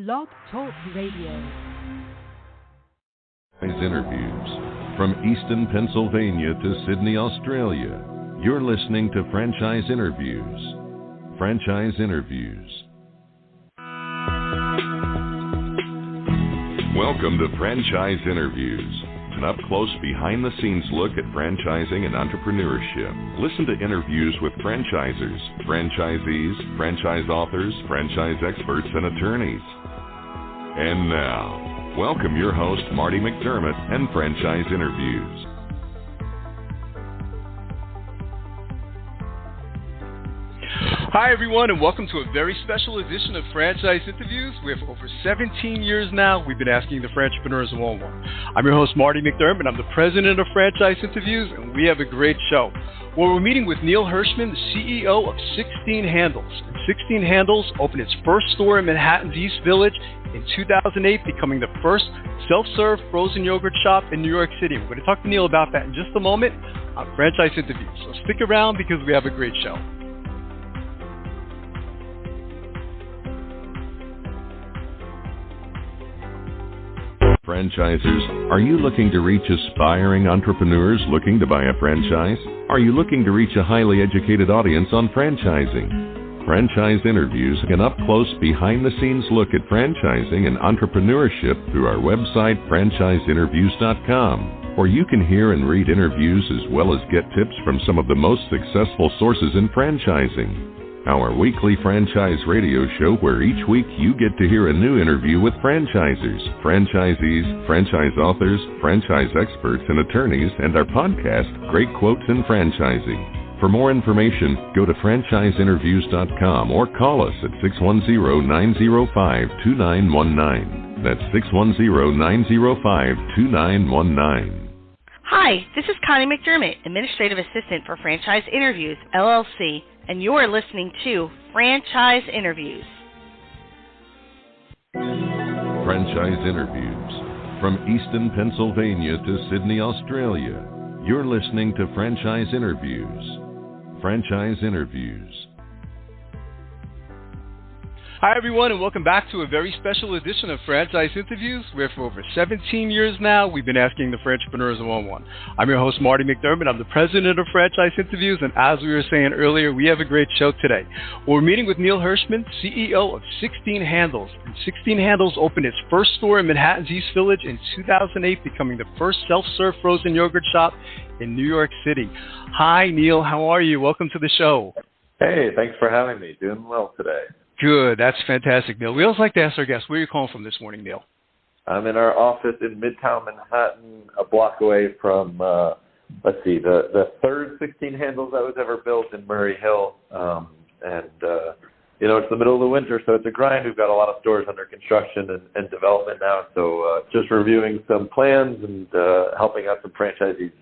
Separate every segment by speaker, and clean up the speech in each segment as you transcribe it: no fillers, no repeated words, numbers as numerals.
Speaker 1: Blog Talk Radio.
Speaker 2: Interviews from Easton, Pennsylvania to Sydney, Australia. You're listening to Franchise Interviews. Franchise Interviews. Welcome to Franchise Interviews, an up-close, behind-the-scenes look at franchising and entrepreneurship. Listen to interviews with franchisers, franchisees, franchise authors, franchise experts, and attorneys. And now, welcome your host, Marty McDermott, and Franchise Interviews.
Speaker 3: Hi, everyone, and welcome to a very special edition of Franchise Interviews. We have over 17 years now, we've been asking the entrepreneurs one-on-one. I'm your host, Marty McDermott. I'm the president of Franchise Interviews, and we have a great show. Well, we're meeting with Neil Hershman, the CEO of 16 Handles. And 16 Handles opened its first store in Manhattan's East Village in 2008, becoming the first self-serve frozen yogurt shop in New York City. We're going to talk to Neil about that in just a moment on Franchise Interviews. So stick around because we have a great show.
Speaker 2: Franchisers, are you looking to reach aspiring entrepreneurs looking to buy a franchise? Are you looking to reach a highly educated audience on franchising? Franchise Interviews, an up-close, behind-the-scenes look at franchising and entrepreneurship through our website, franchiseinterviews.com, where you can hear and read interviews as well as get tips from some of the most successful sources in franchising. Our weekly franchise radio show where each week you get to hear a new interview with franchisers, franchisees, franchise authors, franchise experts, and attorneys, and our podcast, Great Quotes in Franchising. For more information, go to franchiseinterviews.com or call us at 610-905-2919. That's 610-905-2919.
Speaker 4: Hi, this is Connie McDermott, Administrative Assistant for Franchise Interviews, LLC, and you're listening to Franchise Interviews.
Speaker 2: Franchise Interviews from Easton, Pennsylvania to Sydney, Australia. You're listening to Franchise Interviews. Franchise Interviews.
Speaker 3: Hi, everyone, and welcome back to a very special edition of Franchise Interviews, where for over 17 years now, we've been asking the entrepreneurs one-on-one. I'm your host, Marty McDermott. I'm the president of Franchise Interviews, and as we were saying earlier, we have a great show today. We're meeting with Neil Hershman, CEO of 16 Handles. And 16 Handles opened its first store in Manhattan's East Village in 2008, becoming the first self-serve frozen yogurt shop in New York City. Hi, Neil. How are you? Welcome to the show.
Speaker 5: Hey, thanks for having me. Doing well today.
Speaker 3: Good. That's fantastic, Neil. We always like to ask our guests, where are you calling from this morning, Neil?
Speaker 5: I'm in our office in Midtown Manhattan, a block away from, the third 16 Handles that was ever built in Murray Hill. It's the middle of the winter, so it's a grind. We've got a lot of stores under construction and development now, so just reviewing some plans and helping out some franchisees.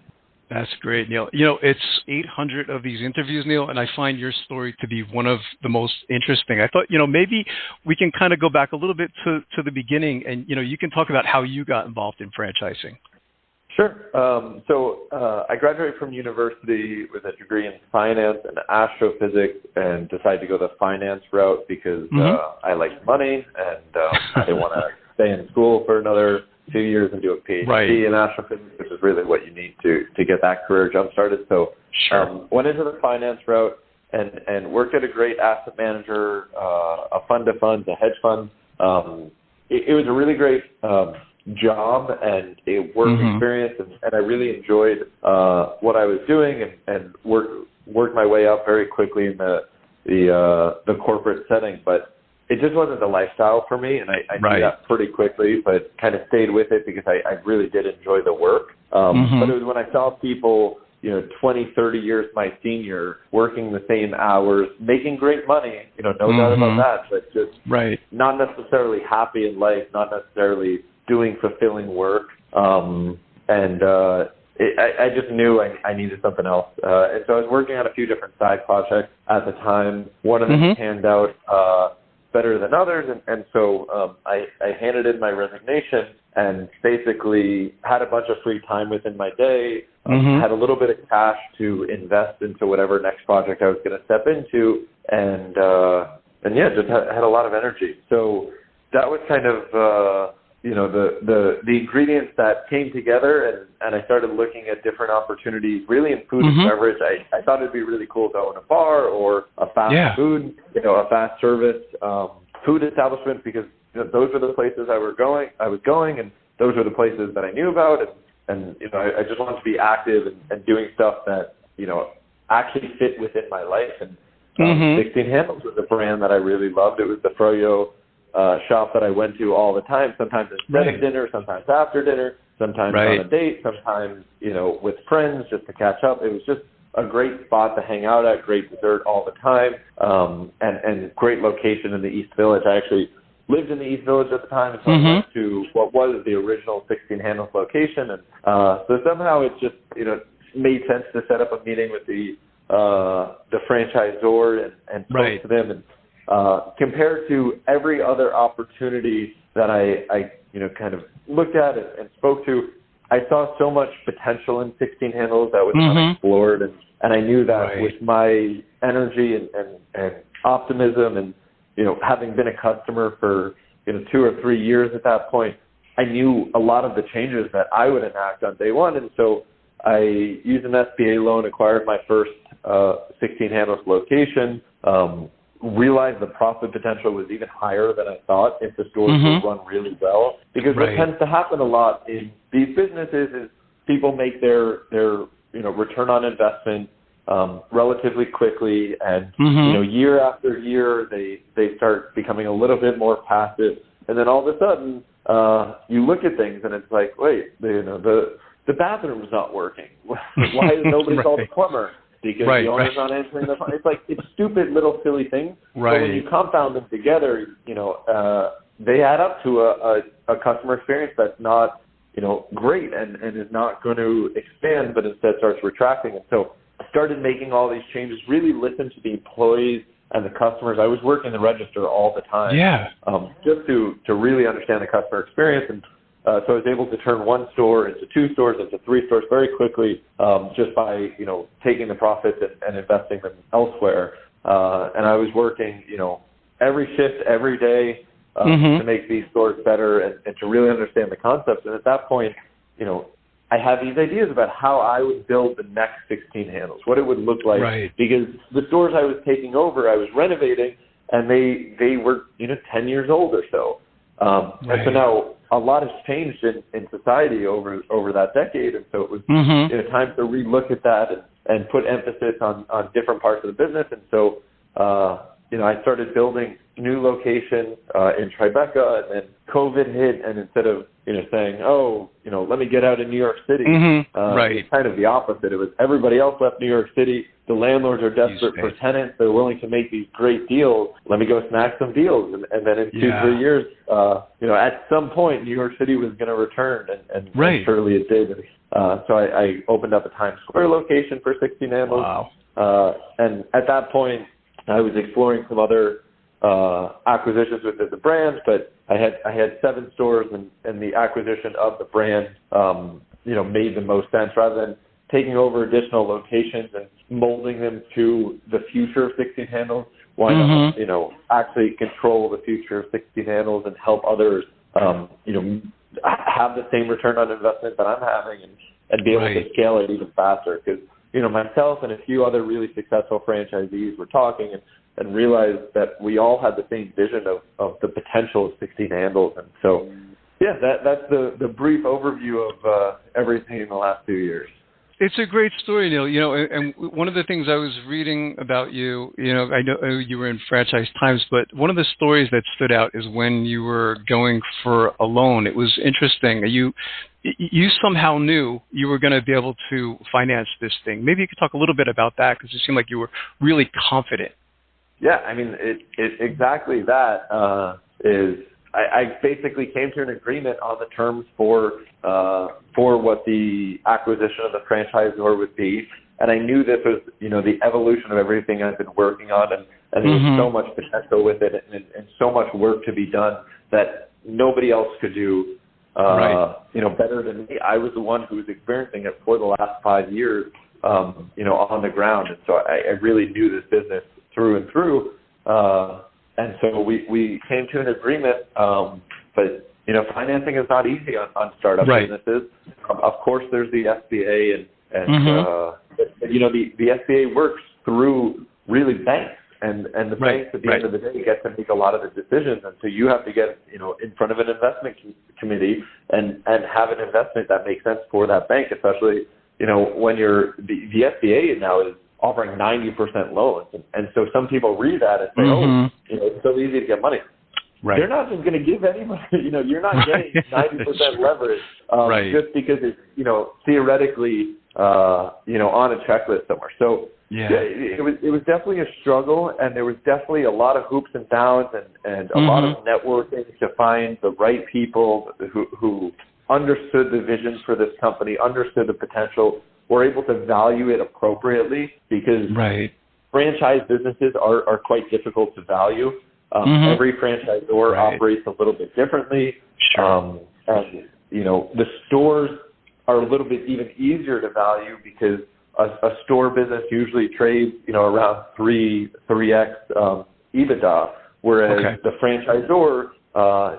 Speaker 3: That's great, Neil. You know, it's 800 of these interviews, Neil, and I find your story to be one of the most interesting. I thought, maybe we can kind of go back a little bit to the beginning and, you can talk about how you got involved in franchising.
Speaker 5: Sure. I graduated from university with a degree in finance and astrophysics and decided to go the finance route because I liked money and I didn't want to stay in school for another 2 years and do a PhD in astrophysics, which is really what you need to get that career jump started. So went into the finance route and worked at a great asset manager, a fund of funds, a hedge fund. It was a really great job and a work experience, and I really enjoyed what I was doing and worked my way up very quickly in the corporate setting. But it just wasn't the lifestyle for me, and I knew that pretty quickly, but kind of stayed with it because I really did enjoy the work. But it was when I saw people, 20, 30 years my senior, working the same hours, making great money, no doubt about that, but just not necessarily happy in life, not necessarily doing fulfilling work. I just knew I needed something else. And so I was working on a few different side projects at the time. One of them panned out better than others, and so I handed in my resignation and basically had a bunch of free time within my day, had a little bit of cash to invest into whatever next project I was going to step into, and just had a lot of energy. So that was kind of, the ingredients that came together, and I started looking at different opportunities, really in food and beverage. I thought it'd be really cool to own a bar or a fast food, a fast service food establishment, because those were the places I was going, and those were the places that I knew about, and I just wanted to be active and doing stuff that actually fit within my life. And 16 Handles was a brand that I really loved. It was the froyo shop that I went to all the time, sometimes instead of dinner, sometimes after dinner, sometimes on a date, sometimes, with friends just to catch up. It was just a great spot to hang out at, great dessert all the time, and great location in the East Village. I actually lived in the East Village at the time, and so I went to what was the original 16 Handles location. And so somehow it just, made sense to set up a meeting with the franchisor and spoke to them. And compared to every other opportunity that I kind of looked at and spoke to, I saw so much potential in 16 Handles that was unexplored, and I knew that with my energy and optimism and, having been a customer for, 2 or 3 years at that point, I knew a lot of the changes that I would enact on day one. And so I used an SBA loan, acquired my first 16 Handles location, realized the profit potential was even higher than I thought if the stores would run really well. Because what tends to happen a lot in these businesses is people make their return on investment relatively quickly, and year after year they start becoming a little bit more passive, and then all of a sudden you look at things and it's like, wait, the bathroom's not working. Why has nobody called a plumber? Because the owner's not answering the phone. It's like, it's stupid little silly things. But when you compound them together, they add up to a customer experience that's not, great and is not going to expand, but instead starts retracting. And so I started making all these changes, really listened to the employees and the customers. I was working the register all the time, just to really understand the customer experience. And so I was able to turn one store into 2 stores, into 3 stores very quickly, just by, taking the profits and investing them elsewhere. And I was working, every shift, every day, to make these stores better and to really understand the concepts. And at that point, I had these ideas about how I would build the next 16 Handles, what it would look like, because the stores I was taking over, I was renovating, and they were, 10 years old or so. And so now a lot has changed in society over that decade, and so it was time to relook at that and put emphasis on different parts of the business. And so I started building new location in Tribeca, and then COVID hit, and instead of saying, let me get out of New York City, it's kind of the opposite. It was everybody else left New York City. The landlords are desperate for tenants. They're willing to make these great deals. Let me go snag some deals. And then in 2-3 years, at some point, New York City was going to return, and surely it did. So I opened up a Times Square location for 16 Handles. Wow. And at that point, I was exploring some other acquisitions within the brand, but I had 7 stores, and the acquisition of the brand, made the most sense rather than taking over additional locations and molding them to the future of 16 Handles. Why not, actually control the future of 16 Handles and help others, have the same return on investment that I'm having and be able to scale it even faster. Because, myself and a few other really successful franchisees were talking and realized that we all had the same vision of the potential of 16 Handles. And so, that's the brief overview of everything in the last 2 years.
Speaker 3: It's a great story, Neil. And one of the things I was reading about you, I know you were in Franchise Times, but one of the stories that stood out is when you were going for a loan. It was interesting. You somehow knew you were going to be able to finance this thing. Maybe you could talk a little bit about that, because it seemed like you were really confident.
Speaker 5: Yeah, I mean, it exactly that is. I basically came to an agreement on the terms for what the acquisition of the franchisor would be, and I knew this was, the evolution of everything I've been working on, and there was so much potential with it, and so much work to be done that nobody else could do, better than me. I was the one who was experiencing it for the last 5 years, on the ground, and so I really knew this business through and through. And so we came to an agreement, but financing is not easy on startup businesses. Of course, there's the SBA, and the SBA works through really banks, and the banks at the end of the day get to make a lot of the decisions, and so you have to get in front of an investment committee and have an investment that makes sense for that bank, especially when the SBA now is offering 90% loans, and so some people read that and say, it's so easy to get money. Right. They're not just going to give anybody, you're not getting 90% leverage just because it's, theoretically, on a checklist somewhere. So it was definitely a struggle, and there was definitely a lot of hoops and downs and a lot of networking to find the right people who understood the vision for this company, understood the potential, were able to value it appropriately, because franchise businesses are quite difficult to value. Every franchisor operates a little bit differently. Sure. And the stores are a little bit even easier to value, because a store business usually trades, around 3x EBITDA, whereas the franchisor,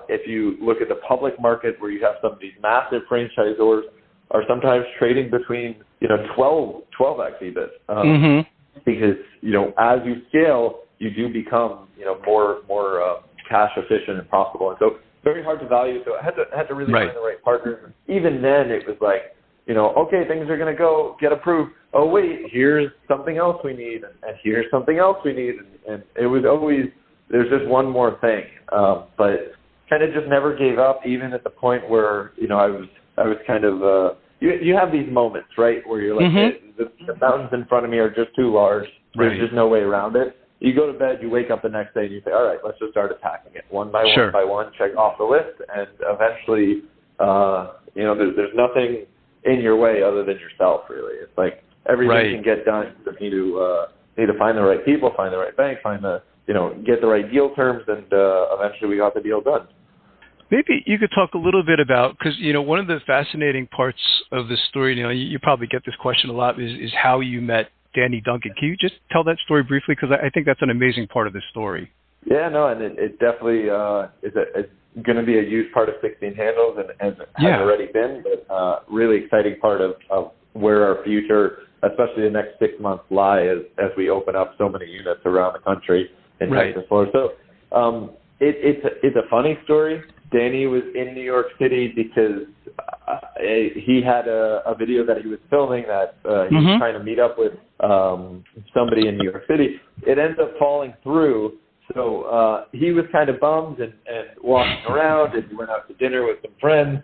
Speaker 5: if you look at the public market where you have some of these massive franchisors, are sometimes trading between 12x EBIT, because as you scale, you do become more cash efficient and profitable, and so very hard to value. So I had to really find the right partner. Even then, it was like, okay, things are going to get approved. Oh wait, here's something else we need, and here's something else we need, and it was always there's just one more thing. But kind of just never gave up, even at the point where I was kind of you have these moments, right, where you're like, hey, the mountains in front of me are just too large. There's just no way around it. You go to bed, you wake up the next day, and you say, all right, let's just start attacking it one by one, check off the list, and eventually, there's nothing in your way other than yourself, really. It's like everything can get done. You need to find the right people, find the right bank, get the right deal terms, and eventually we got the deal done.
Speaker 3: Maybe you could talk a little bit about, because, one of the fascinating parts of this story, you probably get this question a lot, is how you met Danny Duncan. Can you just tell that story briefly? Because I think that's an amazing part of this story.
Speaker 5: Yeah, no, and it definitely is going to be a huge part of 16 Handles, and has already been, but really exciting part of where our future, especially the next 6 months, lie as we open up so many units around the country in Texas, Florida. So it's a funny story. Danny was in New York City because he had a video that he was filming that he was trying to meet up with somebody in New York City. It ends up falling through, so he was kind of bummed and walking around, and he went out to dinner with some friends.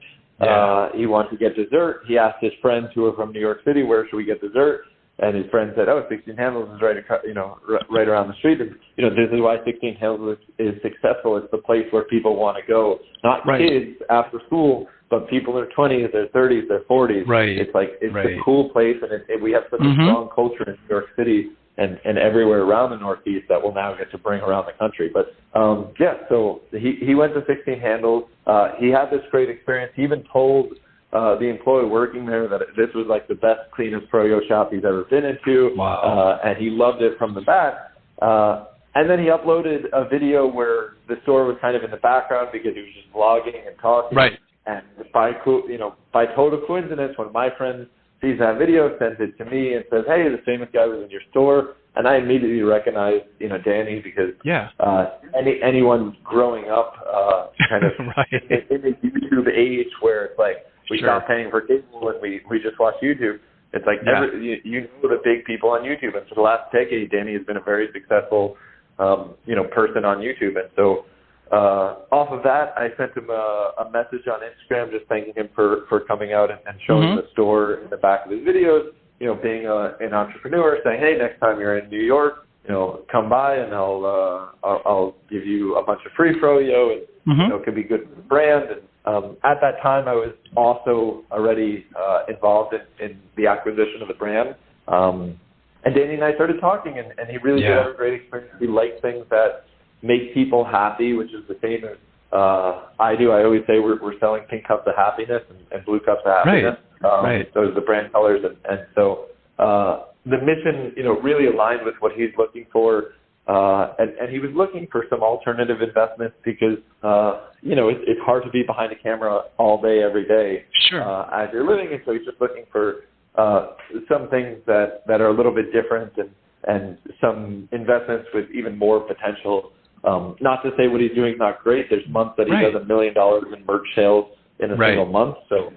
Speaker 5: He wanted to get dessert. He asked his friends who are from New York City, where should we get dessert? And his friend said, 16 Handles is right around the street. And, this is why 16 Handles is successful. It's the place where people want to go, not kids after school, but people in their 20s, their 30s, their 40s. Right. It's like, it's a cool place, and we have such a strong culture in New York City and everywhere around the Northeast that we'll now get to bring around the country. But, so he went to 16 Handles. He had this great experience. He even told the employee working there that this was like the best, cleanest froyo shop he's ever been into. Wow. And he loved it from the back. And then he uploaded a video where the store was kind of in the background because he was just vlogging and talking. Right. And by total coincidence, one of my friends sees that video, sends it to me, and says, hey, the famous guy was in your store. And I immediately recognized, Danny, because anyone growing up kind of in the YouTube age where it's like, we stopped paying for cable and we just watch YouTube. It's like you know the big people on YouTube, and for the last decade, Danny has been a very successful person on YouTube. And so off of that, I sent him a message on Instagram just thanking him for coming out and showing the store in the back of his videos. Being an entrepreneur, saying, hey, next time you're in New York, come by and I'll give you a bunch of free froyo, and it could be good for the brand. And at that time, I was also already involved in the acquisition of the brand. And Danny and I started talking, and he really did have a great experience. He likes things that make people happy, which is the same as I do. I always say we're selling pink cups of happiness and blue cups of happiness. Those are the brand colors. And so the mission, really aligned with what he's looking for. And he was looking for some alternative investments because, it's hard to be behind a camera all day, every day as you're living. And so he's just looking for some things that are a little bit different and some investments with even more potential. Not to say what he's doing is not great. There's months that he does $1 million in merch sales in a single month. So,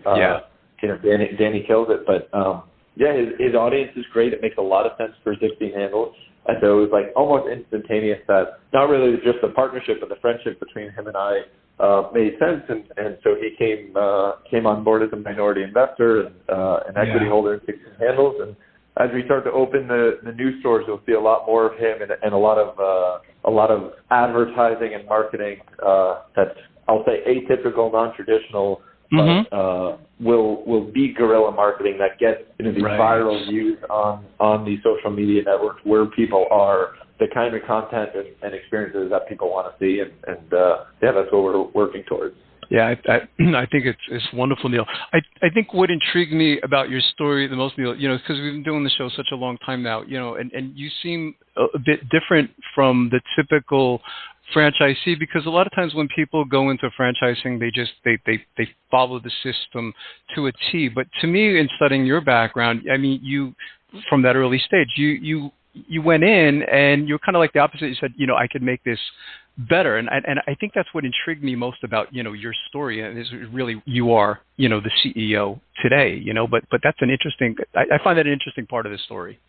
Speaker 5: Danny kills it. But, his audience is great. It makes a lot of sense for 16 handles. And so it was like almost instantaneous that not really just the partnership, but the friendship between him and I made sense. And so he came on board as a minority investor and an equity holder in 16 handles. And as we start to open the new stores, you'll see a lot more of him and a lot of advertising and marketing that's, I'll say, atypical, non-traditional, but will be guerrilla marketing that gets these viral views on these social media networks where people are, the kind of content and experiences that people want to see, and that's what we're working towards.
Speaker 3: Yeah, I think it's wonderful, Neil. I think what intrigued me about your story the most, Neil, because we've been doing the show such a long time now, and you seem a bit different from the typical franchisee, because a lot of times when people go into franchising, they follow the system to a T. But to me, in studying your background, I mean, you from that early stage, you went in and you're kind of like the opposite. You said, I could make this better, and I think that's what intrigued me most about your story. And is really you are the CEO today. But that's an interesting. I find that an interesting part of the story.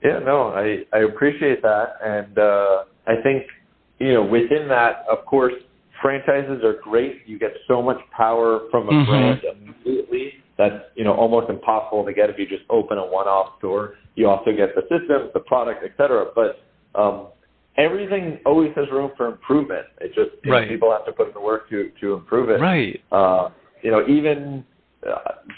Speaker 5: Yeah, no, I appreciate that, and I think. Within that, of course, franchises are great. You get so much power from a brand immediately that's, almost impossible to get if you just open a one-off store. You also get the systems, the product, et cetera. But everything always has room for improvement. It just, people have to put in the work to improve it.
Speaker 3: Right.
Speaker 5: Even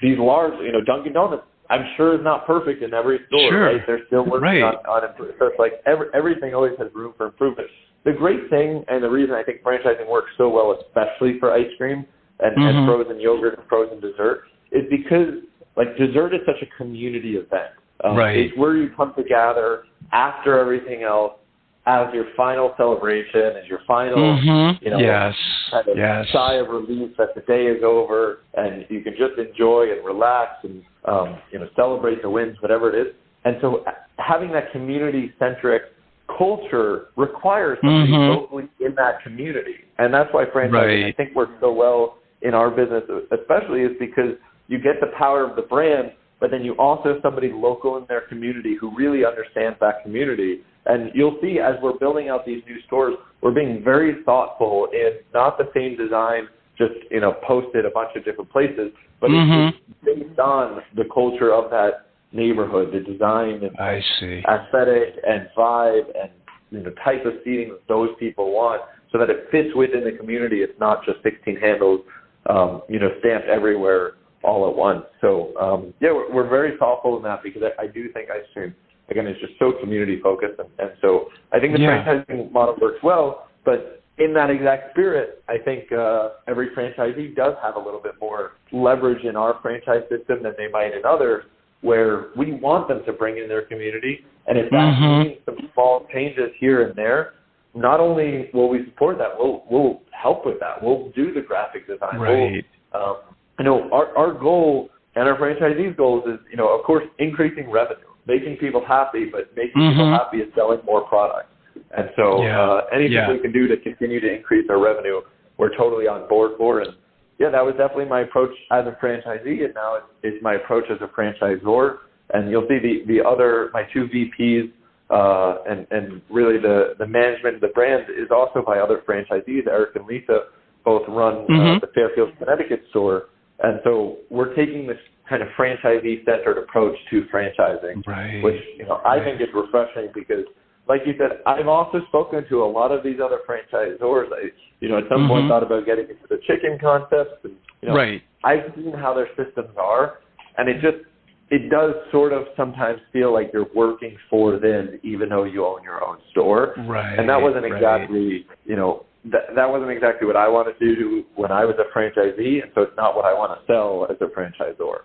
Speaker 5: these large, Dunkin' Donuts, I'm sure is not perfect in every store, right? They're still working on improvement. So it's like everything always has room for improvement. The great thing, and the reason I think franchising works so well, especially for ice cream and frozen yogurt and frozen dessert, is because dessert is such a community event. It's where you come together after everything else as your final celebration, as your final sigh of relief that the day is over, and you can just enjoy and relax and celebrate the wins, whatever it is. And so having that community-centric culture requires somebody locally in that community. And that's why franchising, I think, works so well in our business, especially, is because you get the power of the brand, but then you also have somebody local in their community who really understands that community. And you'll see as we're building out these new stores, we're being very thoughtful in not the same design, just, posted a bunch of different places, but it's based on the culture of that neighborhood, the design and aesthetic and vibe and type of seating that those people want, so that it fits within the community. It's not just 16 handles, stamped everywhere all at once. So we're very thoughtful in that, because I do think ice cream, again, is just so community focused, and so I think the franchising model works well. But in that exact spirit, I think every franchisee does have a little bit more leverage in our franchise system than they might in others, where we want them to bring in their community. And if that means some small changes here and there, not only will we support that, we'll help with that. We'll do the graphic design.
Speaker 3: Right.
Speaker 5: Our goal and our franchisees' goals is, of course, increasing revenue, making people happy, but making people happy is selling more products. And so anything we can do to continue to increase our revenue, we're totally on board for. And that was definitely my approach as a franchisee, and now it's my approach as a franchisor. And you'll see my two VPs and really the management of the brand is also by other franchisees. Eric and Lisa both run the Fairfield, Connecticut store. And so we're taking this kind of franchisee-centered approach to franchising, which I think is refreshing, because, like you said, I've also spoken to a lot of these other franchisors. At some point thought about getting into the chicken concept. And, I've seen how their systems are, and it does sort of sometimes feel like you're working for them, even though you own your own store. And that wasn't exactly, that wasn't exactly what I wanted to do when I was a franchisee, and so it's not what I want to sell as a franchisor.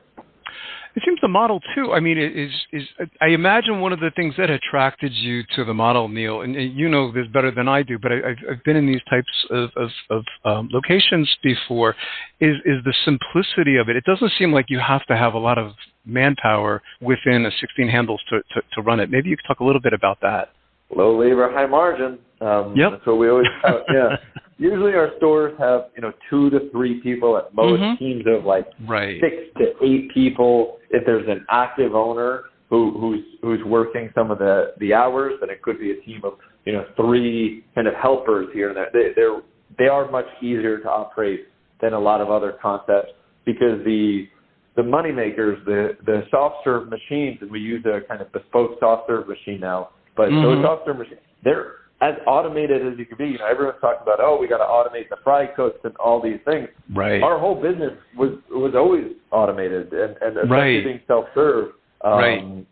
Speaker 3: It seems the model too. I mean, is I imagine one of the things that attracted you to the model, Neil, and you know this better than I do, but I've been in these types of locations before. Is the simplicity of it? It doesn't seem like you have to have a lot of manpower within a 16 handles to run it. Maybe you could talk a little bit about that.
Speaker 5: Low labor, high margin.
Speaker 3: Yep.
Speaker 5: That's what we always have. Yeah. Usually our stores have, 2 to 3 people at most, teams of like 6 to 8 people. If there's an active owner who's working some of the hours, then it could be a team of, 3 kind of helpers here and there. They are much easier to operate than a lot of other concepts because the money makers, the soft serve machines, and we use a kind of bespoke soft serve machine now, but those soft serve machines, they're as automated as you can be. Everyone's talking about, we got to automate the fry cooks and all these things.
Speaker 3: Right.
Speaker 5: Our whole business was always automated, and especially being self-serve. And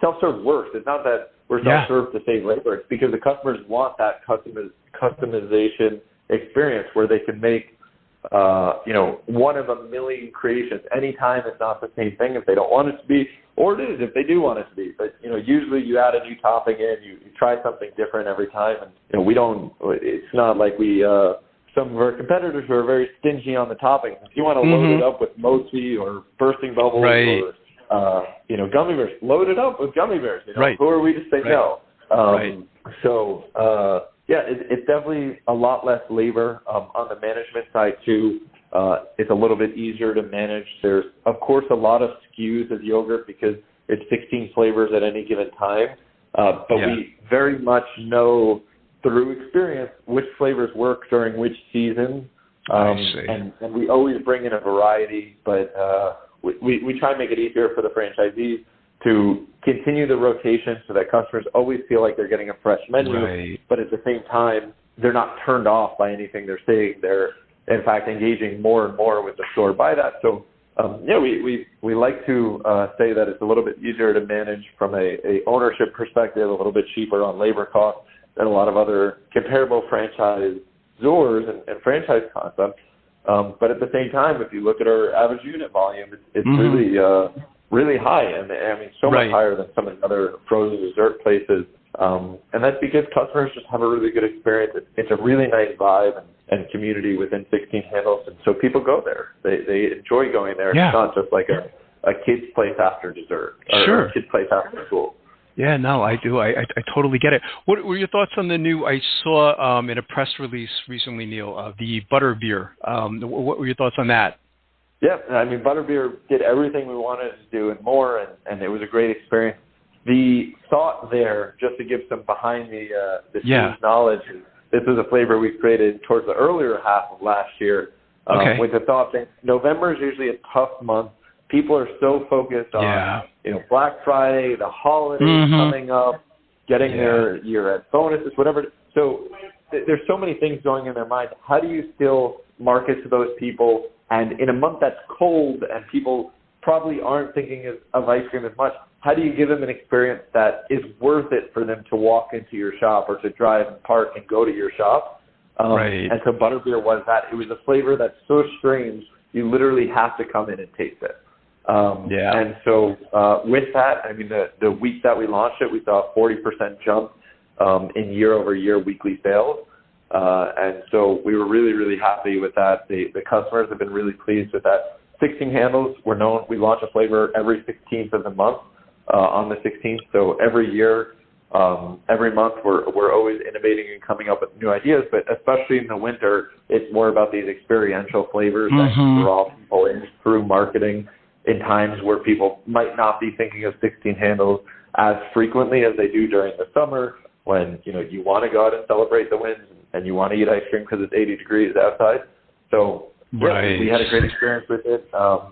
Speaker 5: self-serve works. It's not that we're self-serve to save labor. It's because the customers want that customization experience where they can make, one of a million creations. Anytime it's not the same thing if they don't want it to be, or it is if they do want it to be. But, usually you add a new topping in, you try something different every time. And, it's not like some of our competitors who are very stingy on the toppings. If you want to load it up with mochi or bursting bubbles or, gummy bears, load it up with gummy bears. Who are we to say no? So, it's definitely a lot less labor on the management side too. It's a little bit easier to manage. There's, of course, a lot of SKUs of yogurt because it's 16 flavors at any given time. But we very much know through experience which flavors work during which season. And we always bring in a variety, but we try and make it easier for the franchisees to continue the rotation so that customers always feel like they're getting a fresh menu, but at the same time, they're not turned off by anything they're seeing. They're, in fact, engaging more and more with the store by that. So, we like to say that it's a little bit easier to manage from a ownership perspective, a little bit cheaper on labor costs than a lot of other comparable franchisors and franchise concepts. But at the same time, if you look at our average unit volume, it's really high, and so much higher than some of the other frozen dessert places. And that's because customers just have a really good experience. It's a really nice vibe and community within 16 handles, and so people go there. They enjoy going there. It's not just like a kid's place after dessert or a kid's place after school.
Speaker 3: Yeah, no, I do. I totally get it. What were your thoughts on the new, I saw in a press release recently, Neil, the butter beer. What were your thoughts on that?
Speaker 5: Yeah, Butterbeer did everything we wanted to do and more, and it was a great experience. The thought there, just to give some behind the scenes knowledge, this was a flavor we created towards the earlier half of last year with the thought that November is usually a tough month. People are so focused on Black Friday, the holidays coming up, getting their year-end bonuses, whatever. So there's so many things going in their mind. How do you still market to those people? And in a month that's cold and people probably aren't thinking of ice cream as much, how do you give them an experience that is worth it for them to walk into your shop or to drive and park and go to your shop? And so Butterbeer was that. It was a flavor that's so strange, you literally have to come in and taste it. And so with that, the week that we launched it, we saw a 40% jump in year-over-year weekly sales. And so we were really, really happy with that. The customers have been really pleased with that. 16 handles, we launch a flavor every 16th of the month on the 16th. So every year, every month, we're always innovating and coming up with new ideas. But especially in the winter, it's more about these experiential flavors that draw people in through marketing in times where people might not be thinking of 16 handles as frequently as they do during the summer when, you want to go out and celebrate the wins and you want to eat ice cream because it's 80 degrees outside. So we had a great experience with it.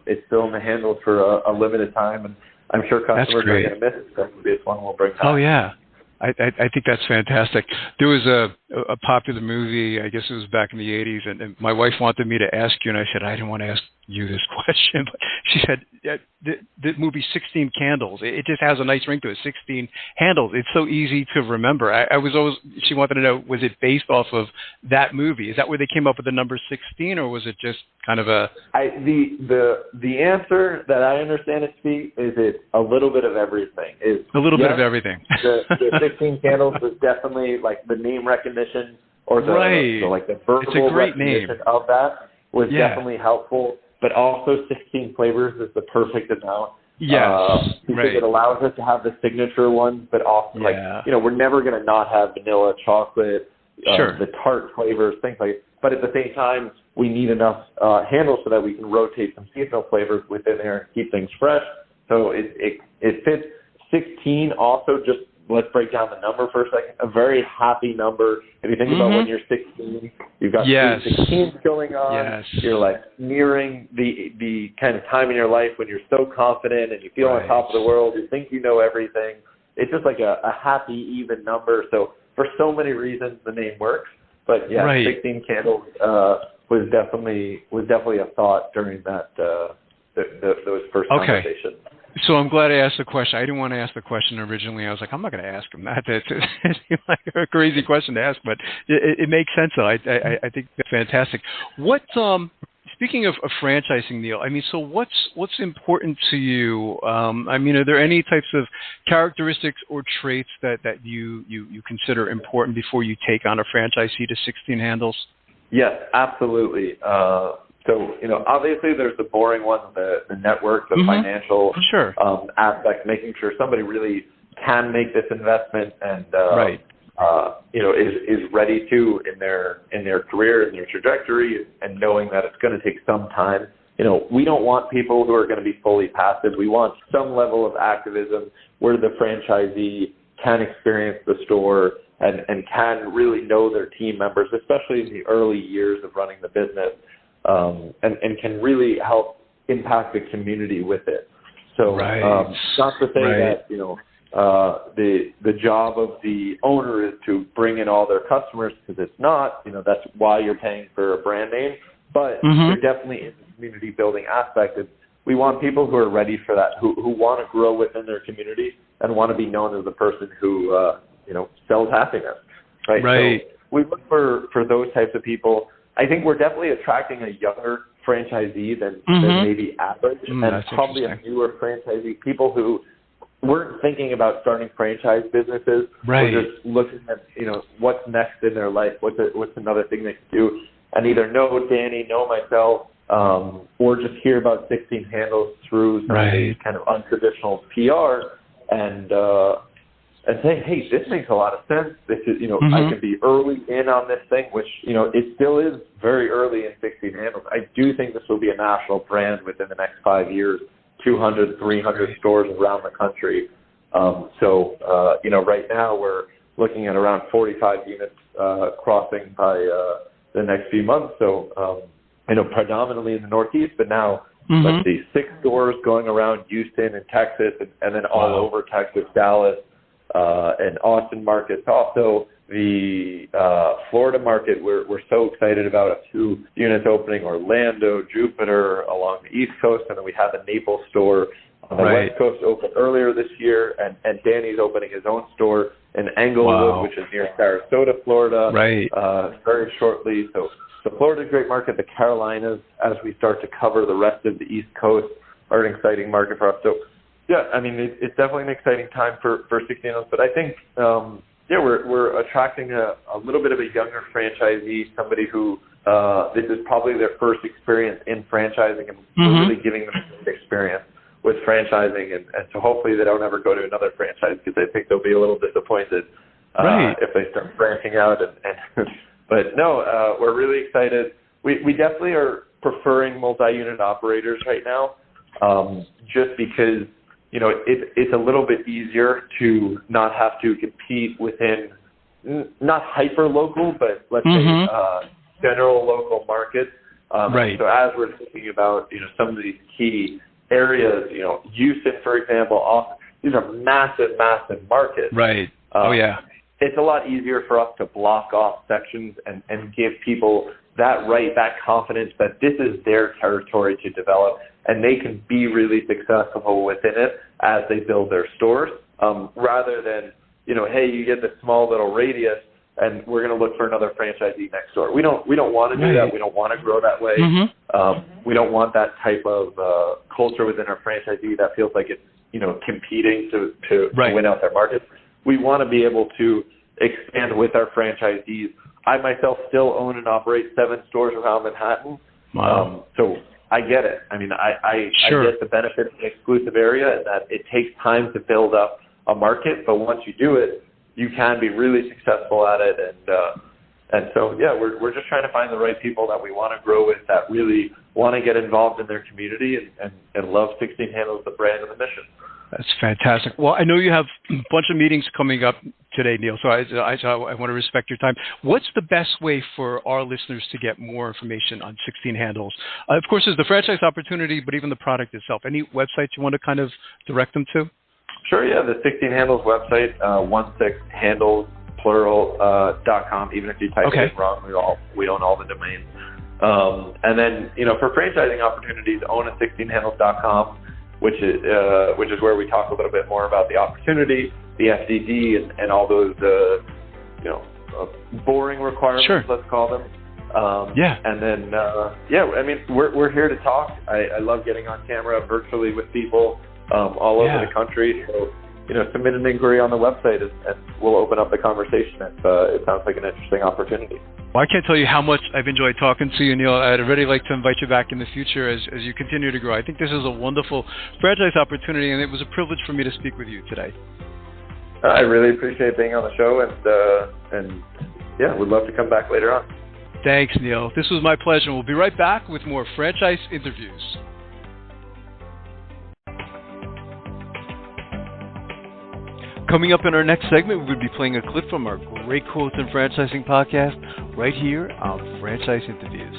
Speaker 5: It's still in the handles for a limited time, and I'm sure customers are going to miss it. So it's one we'll bring back.
Speaker 3: Oh, yeah. I think that's fantastic. There was a popular movie, I guess it was back in the 80s, and my wife wanted me to ask you, and I said I didn't want to ask you this question, but she said the movie 16 Candles. It just has a nice ring to it. 16 Handles. It's so easy to remember. I was always. She wanted to know, was it based off of that movie? Is that where they came up with the number 16, or was it just kind of a?
Speaker 5: The answer that I understand it to be is it's a little bit of everything. Is
Speaker 3: a little bit of everything.
Speaker 5: the 16 Candles was definitely like the name recognition or the verbal recognition of that was definitely helpful. But also 16 flavors is the perfect amount.
Speaker 3: Yes,
Speaker 5: because it allows us to have the signature ones, but also we're never going to not have vanilla, chocolate, the tart flavors, things like that. But at the same time, we need enough handles so that we can rotate some seasonal flavors within there and keep things fresh. So it fits. 16 also, just let's break down the number for a second. A very happy number. If you think about when you're 16, you've got 16 going on. Yes. You're like nearing the kind of time in your life when you're so confident and you feel on top of the world. You think you know everything. It's just like a happy, even number. So for so many reasons, the name works. But 16 Candles was definitely a thought during that those first conversations.
Speaker 3: So I'm glad I asked the question. I didn't want to ask the question originally. I was like, I'm not going to ask him that. It's like a crazy question to ask, but it makes sense, though. I think that's fantastic. What, speaking of franchising, Neil, I mean, so what's important to you? I mean, are there any types of characteristics or traits that you consider important before you take on a franchisee to 16 Handles?
Speaker 5: Yes, absolutely. So, obviously there's the boring ones, the network, the financial aspect, making sure somebody really can make this investment and, is ready to in their career, in their trajectory, and knowing that it's going to take some time. We don't want people who are going to be fully passive. We want some level of activism where the franchisee can experience the store and can really know their team members, especially in the early years of running the business. And can really help impact the community with it. So not to say that, the job of the owner is to bring in all their customers, because it's not, that's why you're paying for a brand name, but there definitely is a community building aspect. And we want people who are ready for that, who want to grow within their community and want to be known as the person who, sells happiness. Right. So we look for those types of people. I think we're definitely attracting a younger franchisee than maybe average, and probably a newer franchisee, people who weren't thinking about starting franchise businesses. We're just looking at, what's next in their life, what's another thing they can do, and either know Danny, know myself, or just hear about 16 Handles through some of these kind of untraditional PR, and saying, hey, this makes a lot of sense. This is, I can be early in on this thing, which, it still is very early in 16 Handles. I do think this will be a national brand within the next 5 years, 200, 300 stores around the country. Right now we're looking at around 45 units crossing by the next few months. So, predominantly in the Northeast, but now, let's see, 6 stores going around Houston and Texas, and then all over Texas, Dallas, and Austin markets. Also, the Florida market, we're so excited about a few units opening, Orlando, Jupiter, along the East Coast, and then we have a Naples store on the West Coast open earlier this year, and Danny's opening his own store in Englewood, which is near Sarasota, Florida, very shortly. So Florida's a great market. The Carolinas, as we start to cover the rest of the East Coast, are an exciting market for us. So, yeah, I mean, it's definitely an exciting time for 16 Handles, but I think, we're attracting a little bit of a younger franchisee, somebody who this is probably their first experience in franchising, and we're really giving them an experience with franchising, and so hopefully they don't ever go to another franchise, because I think they'll be a little disappointed if they start branching out. But no, we're really excited. We definitely are preferring multi-unit operators right now, just because it's a little bit easier to not have to compete within not hyper local, but let's say general local markets. So as we're thinking about some of these key areas, Houston, for example, Austin, these are massive markets. It's a lot easier for us to block off sections and give people that confidence that this is their territory to develop, and they can be really successful within it as they build their stores, rather than, hey, you get this small little radius and we're going to look for another franchisee next door. We don't want to do that. We don't want to grow that way. We don't want that type of culture within our franchisee that feels like it's, competing to win out their markets. We want to be able to expand with our franchisees. I myself still own and operate 7 stores around Manhattan.
Speaker 3: Wow.
Speaker 5: So I get it. I mean, I get the benefit of an exclusive area, and that it takes time to build up a market, but once you do it, you can be really successful at it. And so, we're just trying to find the right people that we want to grow with, that really want to get involved in their community and love 16 Handles, the brand and the mission.
Speaker 3: That's fantastic. Well, I know you have a bunch of meetings coming up today, Neil, so I want to respect your time. What's the best way for our listeners to get more information on 16 Handles? Of course, there's the franchise opportunity, but even the product itself. Any websites you want to kind of direct them to?
Speaker 5: Sure, yeah. The 16 Handles website, 16handles.com. Even if you type it in wrong, we own all the domains. And then, for franchising opportunities, own at 16handles.com. Which is where we talk a little bit more about the opportunity, the FDD, and all those boring requirements, let's call them. And then I mean, we're here to talk. I love getting on camera virtually with people all over the country. So submit an inquiry on the website, and we'll open up the conversation if it sounds like an interesting opportunity.
Speaker 3: Well, I can't tell you how much I've enjoyed talking to you, Neil. I'd really like to invite you back in the future as you continue to grow. I think this is a wonderful franchise opportunity, and it was a privilege for me to speak with you today.
Speaker 5: I really appreciate being on the show, and we'd love to come back later on.
Speaker 3: Thanks, Neil. This was my pleasure. We'll be right back with more franchise interviews. Coming up in our next segment, we'll be playing a clip from our Great Quotes in Franchising podcast right here on Franchise Interviews.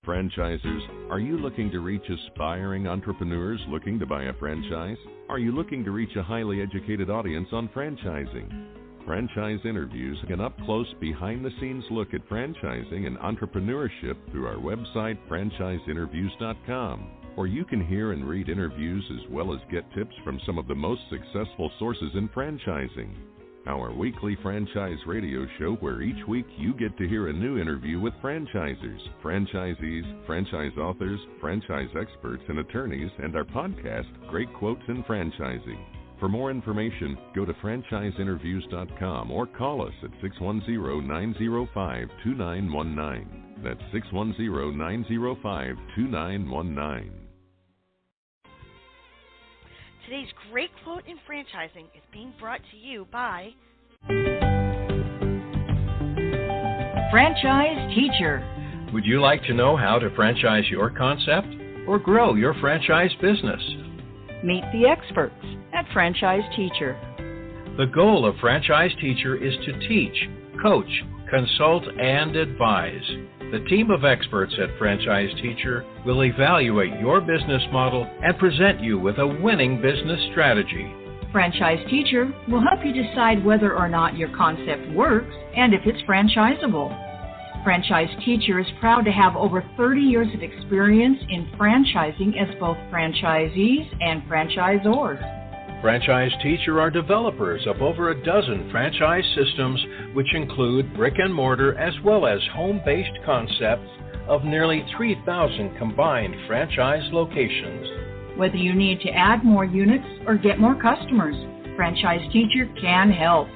Speaker 2: Franchisers, are you looking to reach aspiring entrepreneurs looking to buy a franchise? Are you looking to reach a highly educated audience on franchising? Franchise Interviews, an up-close, behind-the-scenes look at franchising and entrepreneurship through our website, franchiseinterviews.com. Or you can hear and read interviews as well as get tips from some of the most successful sources in franchising. Our weekly franchise radio show where each week you get to hear a new interview with franchisers, franchisees, franchise authors, franchise experts and attorneys, and our podcast, Great Quotes in Franchising. For more information, go to franchiseinterviews.com or call us at 610-905-2919. That's 610-905-2919.
Speaker 4: Today's Great Quote in Franchising is being brought to you by
Speaker 1: Franchise Teacher.
Speaker 6: Would you like to know how to franchise your concept or grow your franchise business?
Speaker 1: Meet the experts at Franchise Teacher.
Speaker 6: The goal of Franchise Teacher is to teach, coach, consult, and advise. The team of experts at Franchise Teacher will evaluate your business model and present you with a winning business strategy.
Speaker 1: Franchise Teacher will help you decide whether or not your concept works and if it's franchisable. Franchise Teacher is proud to have over 30 years of experience in franchising as both franchisees and franchisors.
Speaker 6: Franchise Teacher are developers of over a dozen franchise systems, which include brick and mortar as well as home-based concepts of nearly 3,000 combined franchise locations.
Speaker 1: Whether you need to add more units or get more customers, Franchise Teacher can help.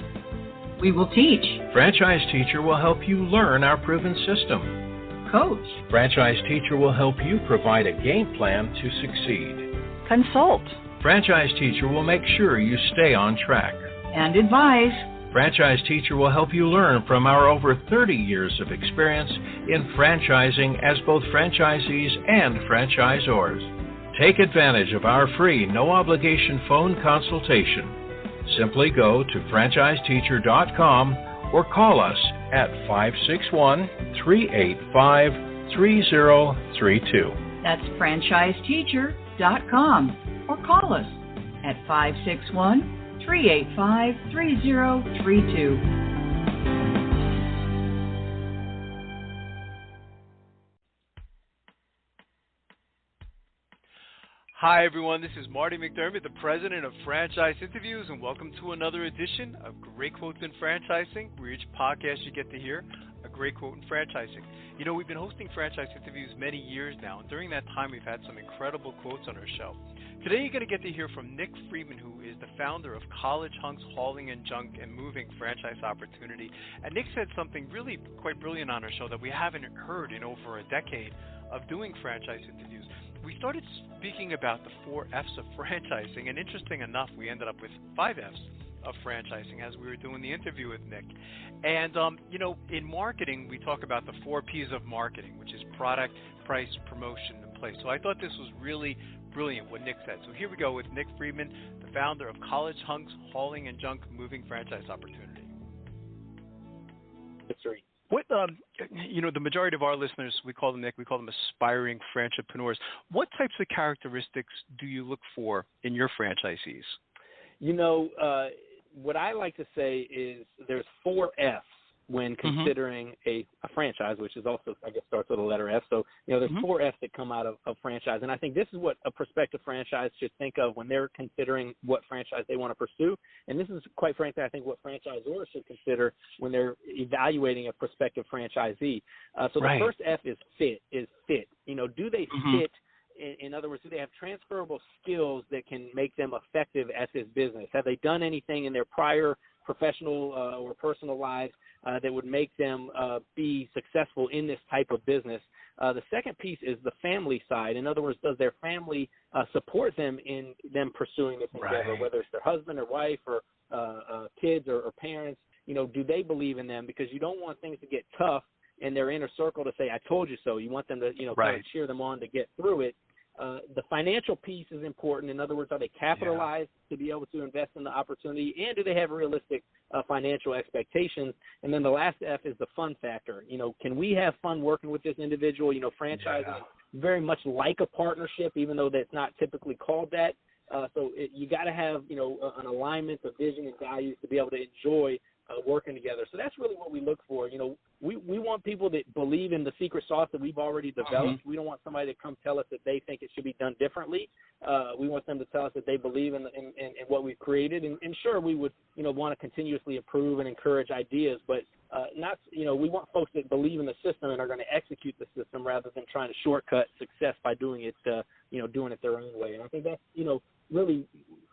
Speaker 1: We will teach.
Speaker 6: Franchise Teacher will help you learn our proven system.
Speaker 1: Coach.
Speaker 6: Franchise Teacher will help you provide a game plan to succeed.
Speaker 1: Consult.
Speaker 6: Franchise Teacher will make sure you stay on track.
Speaker 1: And advise.
Speaker 6: Franchise Teacher will help you learn from our over 30 years of experience in franchising as both franchisees and franchisors. Take advantage of our free, no-obligation phone consultation. Simply go to franchiseteacher.com or call us at 561-385-3032.
Speaker 1: That's franchiseteacher.com. Or call us at 561-385-3032.
Speaker 3: Hi, everyone. This is Marty McDermott, the president of Franchise Interviews, and welcome to another edition of Great Quotes in Franchising, where each podcast you get to hear a great quote in franchising. You know, we've been hosting Franchise Interviews many years now, and during that time, we've had some incredible quotes on our show. Today, you're going to get to hear from Nick Friedman, who is the founder of College Hunks Hauling and Junk and Moving Franchise Opportunity. And Nick said something really quite brilliant on our show that we haven't heard in over a decade of doing franchise interviews. We started speaking about the 4 F's of franchising, and interesting enough, we ended up with 5 F's of franchising as we were doing the interview with Nick. And, you know, in marketing, we talk about the 4 P's of marketing, which is product, price, promotion, and place. So I thought this was really brilliant what Nick said. So here we go with Nick Friedman, the founder of College Hunks Hauling and Junk Moving Franchise Opportunity.
Speaker 7: That's right.
Speaker 3: What, you know, the majority of our listeners, we call them, Nick, we call them aspiring franchipreneurs. What types of characteristics do you look for in your franchisees?
Speaker 7: You know, what I like to say is there's 4 F's when considering a franchise, which is also, I guess, starts with a letter F. So, you know, there's 4 F's that come out of franchise. And I think this is what a prospective franchise should think of when they're considering what franchise they want to pursue. And this is, quite frankly, I think what franchisors should consider when they're evaluating a prospective franchisee. So the first F is fit. You know, do they fit? In other words, do they have transferable skills that can make them effective at this business? Have they done anything in their prior professional or personal lives that would make them be successful in this type of business? The second piece is the family side. In other words, does their family support them in them pursuing this endeavor, whether it's their husband or wife or kids or parents? You know, do they believe in them? Because you don't want things to get tough in their inner circle to say, I told you so. You want them to, you know, kind of cheer them on to get through it. The financial piece is important. In other words, are they capitalized to be able to invest in the opportunity, and do they have realistic financial expectations? And then the last F is the fun factor. You know, can we have fun working with this individual? You know, franchising is very much like a partnership, even though that's not typically called that. You got to have, you know, an alignment of vision and values to be able to enjoy working together. So that's really what we look for. You know, we want people that believe in the secret sauce that we've already developed. We don't want somebody to come tell us that they think it should be done differently. We want them to tell us that they believe in what we've created. And sure, we would, you know, want to continuously improve and encourage ideas, but not, you know, we want folks that believe in the system and are going to execute the system rather than trying to shortcut success by doing it, you know, doing it their own way. And I think that's, you know, really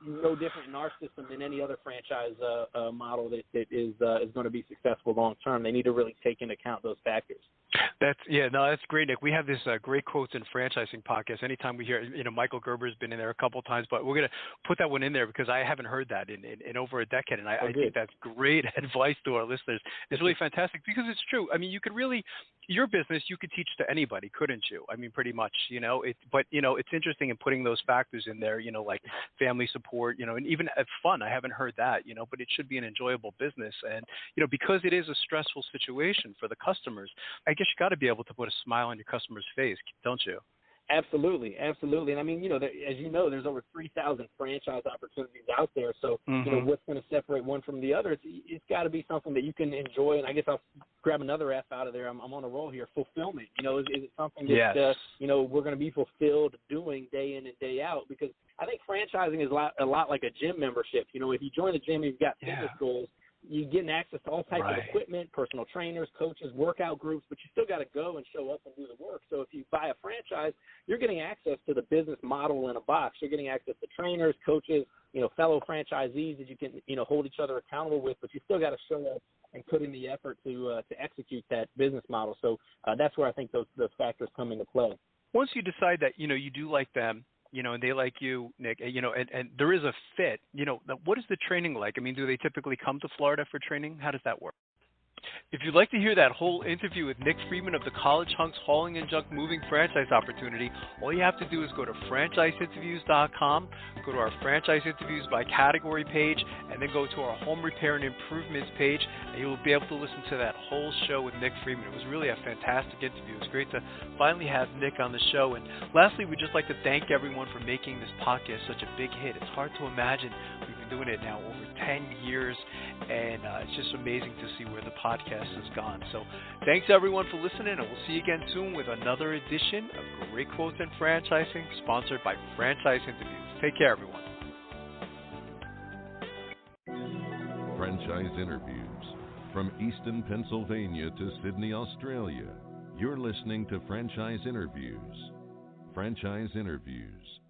Speaker 7: no different in our system than any other franchise model that is going to be successful long term. They need to really take into account those factors.
Speaker 3: That's great, Nick. We have this great quotes in franchising podcast. Anytime we hear, you know, Michael Gerber's been in there a couple of times, but we're going to put that one in there because I haven't heard that in over a decade, and I think that's great advice to our listeners. It's really fantastic because it's true. I mean, you could really, your business, you could teach to anybody, couldn't you? I mean, pretty much, you know. But you know, it's interesting in putting those factors in there. You know, like family support, you know, and even fun. I haven't heard that, you know, but it should be an enjoyable business, and you know, because it is a stressful situation for the customers, I guess you got to be able to put a smile on your customer's face, don't you?
Speaker 7: Absolutely. And I mean, you know, as you know, there's over 3,000 franchise opportunities out there. So, you know, what's going to separate one from the other? It's got to be something that you can enjoy. And I guess I'll grab another F out of there. I'm on a roll here. Fulfillment. You know, is it something that, you know, we're going to be fulfilled doing day in and day out? Because I think franchising is a lot like a gym membership. You know, if you join the gym and you've got fitness goals, you're getting access to all types of equipment, personal trainers, coaches, workout groups, but you still got to go and show up and do the work. So if you buy a franchise, you're getting access to the business model in a box. You're getting access to trainers, coaches, you know, fellow franchisees that you can, you know, hold each other accountable with, but you still got to show up and put in the effort to execute that business model. So that's where I think those factors come into play.
Speaker 3: Once you decide that, you know, you do like them, you know, and they like you, Nick, you know, and there is a fit, you know, what is the training like? I mean, do they typically come to Florida for training? How does that work? If you'd like to hear that whole interview with Nick Friedman of the College Hunks Hauling and Junk Moving Franchise Opportunity, all you have to do is go to franchiseinterviews.com, go to our franchise interviews by category page, and then go to our home repair and improvements page, and you'll be able to listen to that whole show with Nick Friedman. It was really a fantastic interview. It was great to finally have Nick on the show. And lastly, we'd just like to thank everyone for making this podcast such a big hit. It's hard to imagine we've been doing it now over 10 years, and it's just amazing to see where the podcast has gone. So thanks, everyone, for listening, and we'll see you again soon with another edition of Great Quotes in Franchising, sponsored by Franchise Interviews. Take care, everyone.
Speaker 2: Franchise Interviews. From Easton, Pennsylvania to Sydney, Australia, you're listening to Franchise Interviews. Franchise Interviews.